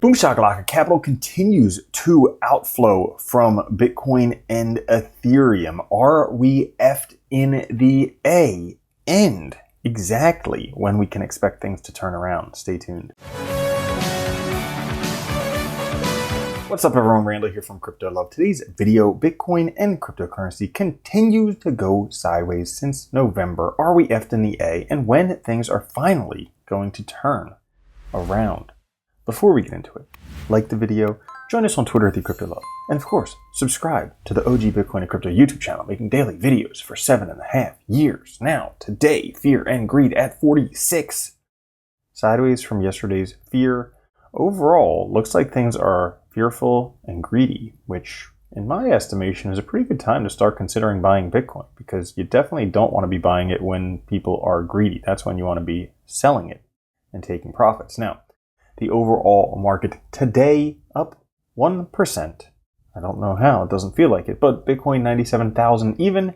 Boom shakalaka, capital continues to outflow from Bitcoin and Ethereum. Are we effed in the A? And exactly when we can expect things to turn around. Stay tuned. What's up everyone, Randall here from Crypto Love. Today's video, Bitcoin and cryptocurrency continues to go sideways since November. Are we effed in the A? And when things are finally going to turn around? Before we get into it, like the video, join us on Twitter at @CryptoLove, and of course, subscribe to the OG Bitcoin and Crypto YouTube channel, making daily videos for 7.5 years. Now, today, fear and greed at 46. Sideways from yesterday's fear. Overall, looks like things are fearful and greedy, which in my estimation is a pretty good time to start considering buying Bitcoin, because you definitely don't want to be buying it when people are greedy. That's when you want to be selling it and taking profits. Now, the overall market today up 1%. I don't know how, it doesn't feel like it, but Bitcoin 97,000 even,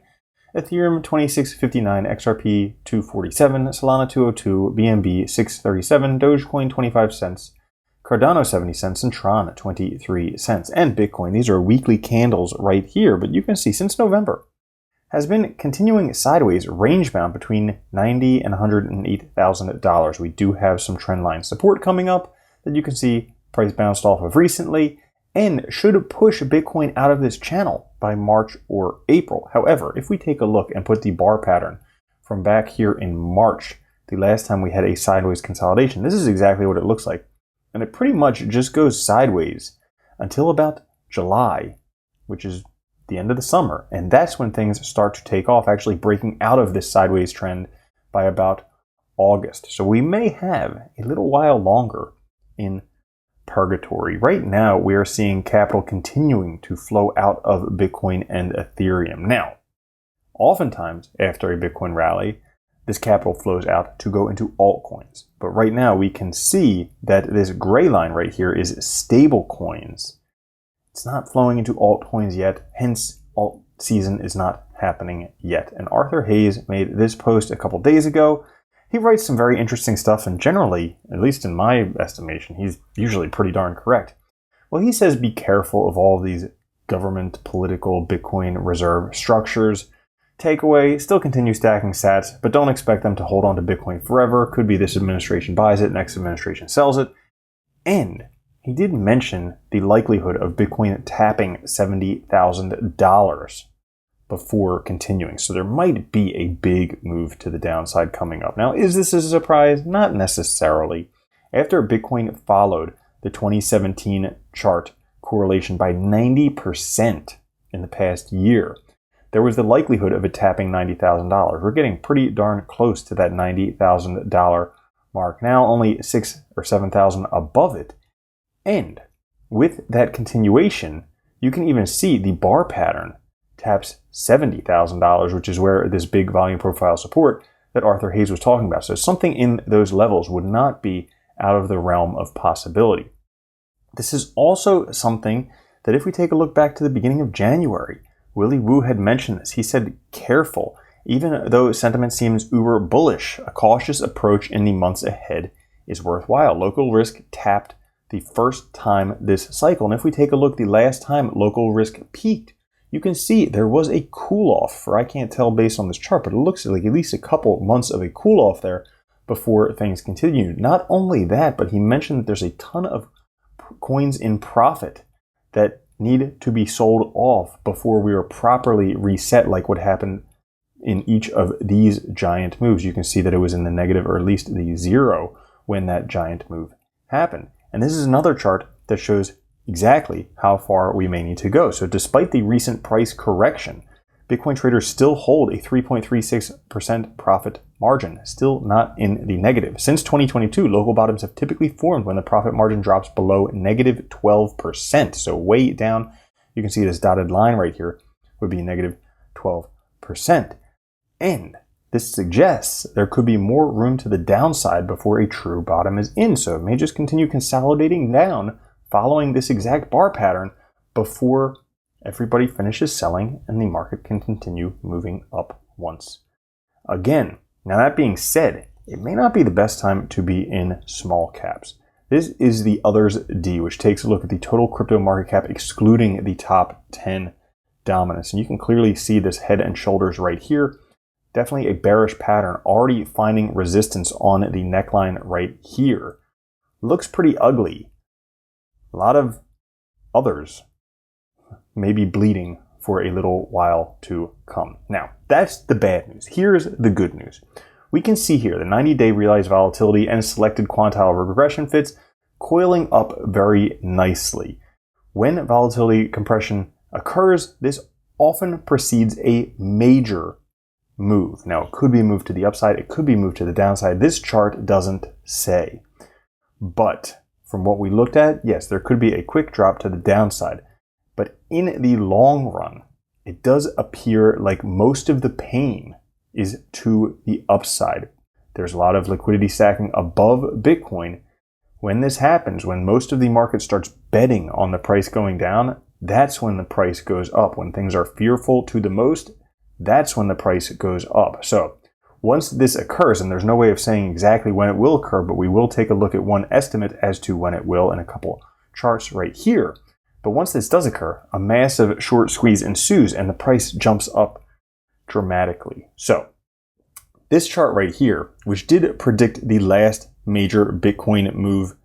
Ethereum 2659, XRP 247, Solana 202, BNB 637, Dogecoin 25 cents, Cardano 70 cents, and Tron 23 cents. And Bitcoin, these are weekly candles right here, but you can see since November has been continuing sideways, range bound between $90,000 and $108,000. We do have some trend line support coming up that you can see price bounced off of recently and should push Bitcoin out of this channel by March or April. However, if we take a look and put the bar pattern from back here in March, the last time we had a sideways consolidation, this is exactly what it looks like. And it pretty much just goes sideways until about July, which is the end of the summer, and that's when things start to take off, actually breaking out of this sideways trend by about August. So we may have a little while longer in purgatory. Right now, we are seeing capital continuing to flow out of Bitcoin and Ethereum. Now, oftentimes after a Bitcoin rally, this capital flows out to go into altcoins. But right now, we can see that this gray line right here is stable coins. It's not flowing into altcoins yet, hence alt season is not happening yet. And Arthur Hayes made this post a couple days ago. He writes some very interesting stuff, and generally, at least in my estimation, he's usually pretty darn correct. Well, he says be careful of all these government, political, Bitcoin reserve structures. Takeaway, still continue stacking sats, but don't expect them to hold on to Bitcoin forever. Could be this administration buys it, next administration sells it. And he did mention the likelihood of Bitcoin tapping $70,000 before continuing. So there might be a big move to the downside coming up. Now, is this a surprise? Not necessarily. After Bitcoin followed the 2017 chart correlation by 90% in the past year, there was the likelihood of it tapping $90,000. We're getting pretty darn close to that $90,000 mark now, only 6,000 or 7,000 above it. And with that continuation, you can even see the bar pattern taps $70,000, which is where this big volume profile support that Arthur Hayes was talking about. So something in those levels would not be out of the realm of possibility. This is also something that if we take a look back to the beginning of January, Willy Woo had mentioned this. He said, careful, even though sentiment seems uber bullish, a cautious approach in the months ahead is worthwhile. Local risk tapped the first time this cycle. And if we take a look the last time local risk peaked, you can see there was a cool off, for I can't tell based on this chart, but it looks like at least a couple months of a cool off there before things continued. Not only that, but he mentioned that there's a ton of coins in profit that need to be sold off before we are properly reset, like what happened in each of these giant moves. You can see that it was in the negative, or at least the zero, when that giant move happened. And this is another chart that shows exactly how far we may need to go. So despite the recent price correction, Bitcoin traders still hold a 3.36% profit margin, still not in the negative. Since 2022, local bottoms have typically formed when the profit margin drops below negative 12%. So way down, you can see this dotted line right here would be negative 12%. And this suggests there could be more room to the downside before a true bottom is in. So it may just continue consolidating down following this exact bar pattern before everybody finishes selling and the market can continue moving up once again. Now that being said, it may not be the best time to be in small caps. This is the others D, which takes a look at the total crypto market cap excluding the top 10 dominance. And you can clearly see this head and shoulders right here. Definitely a bearish pattern, already finding resistance on the neckline right here. Looks pretty ugly. A lot of others may be bleeding for a little while to come. Now, that's the bad news. Here's the good news. We can see here the 90-day realized volatility and selected quantile regression fits coiling up very nicely. When volatility compression occurs, this often precedes a major move. Now, it could be a move to the upside, it could be a move to the downside. This chart doesn't say. But from what we looked at, yes, there could be a quick drop to the downside. But in the long run, it does appear like most of the pain is to the upside. There's a lot of liquidity stacking above Bitcoin. When this happens, when most of the market starts betting on the price going down, that's when the price goes up. When things are fearful to the most, that's when the price goes up. So once this occurs, and there's no way of saying exactly when it will occur, but we will take a look at one estimate as to when it will in a couple charts right here. But once this does occur, a massive short squeeze ensues and the price jumps up dramatically. So this chart right here, which did predict the last major Bitcoin move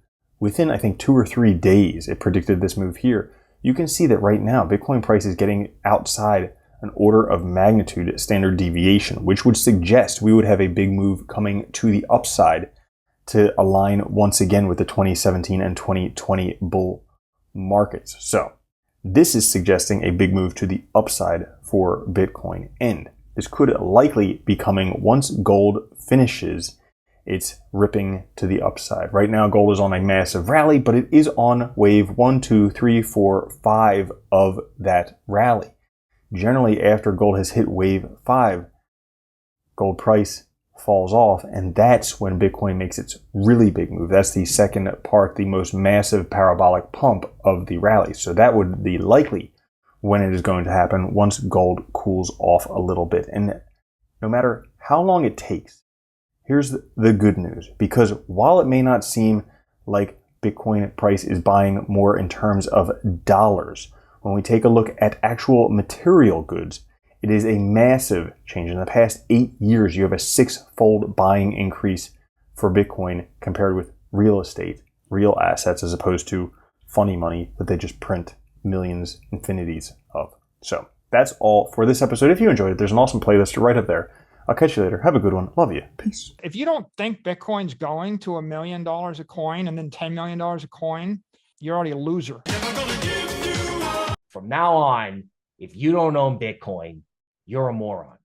within, I think, 2 or 3 days, it predicted this move here. You can see that right now, Bitcoin price is getting outside an order of magnitude standard deviation, which would suggest we would have a big move coming to the upside to align once again with the 2017 and 2020 bull markets. So this is suggesting a big move to the upside for Bitcoin, and this could likely be coming once gold finishes its ripping to the upside. Right now, gold is on a massive rally, but it is on wave 1, 2, 3, 4, 5 of that rally. Generally, after gold has hit wave 5, gold price falls off, and that's when Bitcoin makes its really big move. That's the second part, the most massive parabolic pump of the rally. So that would be likely when it is going to happen once gold cools off a little bit. And no matter how long it takes, here's the good news, because while it may not seem like Bitcoin price is buying more in terms of dollars, when we take a look at actual material goods, it is a massive change. In the past 8 years, you have a 6-fold buying increase for Bitcoin compared with real estate, real assets, as opposed to funny money that they just print millions, infinities of. So that's all for this episode. If you enjoyed it, there's an awesome playlist right up there. I'll catch you later. Have a good one. Love you. Peace. If you don't think Bitcoin's going to $1 million a coin and then $10 million a coin, you're already a loser. From now on, if you don't own Bitcoin, you're a moron.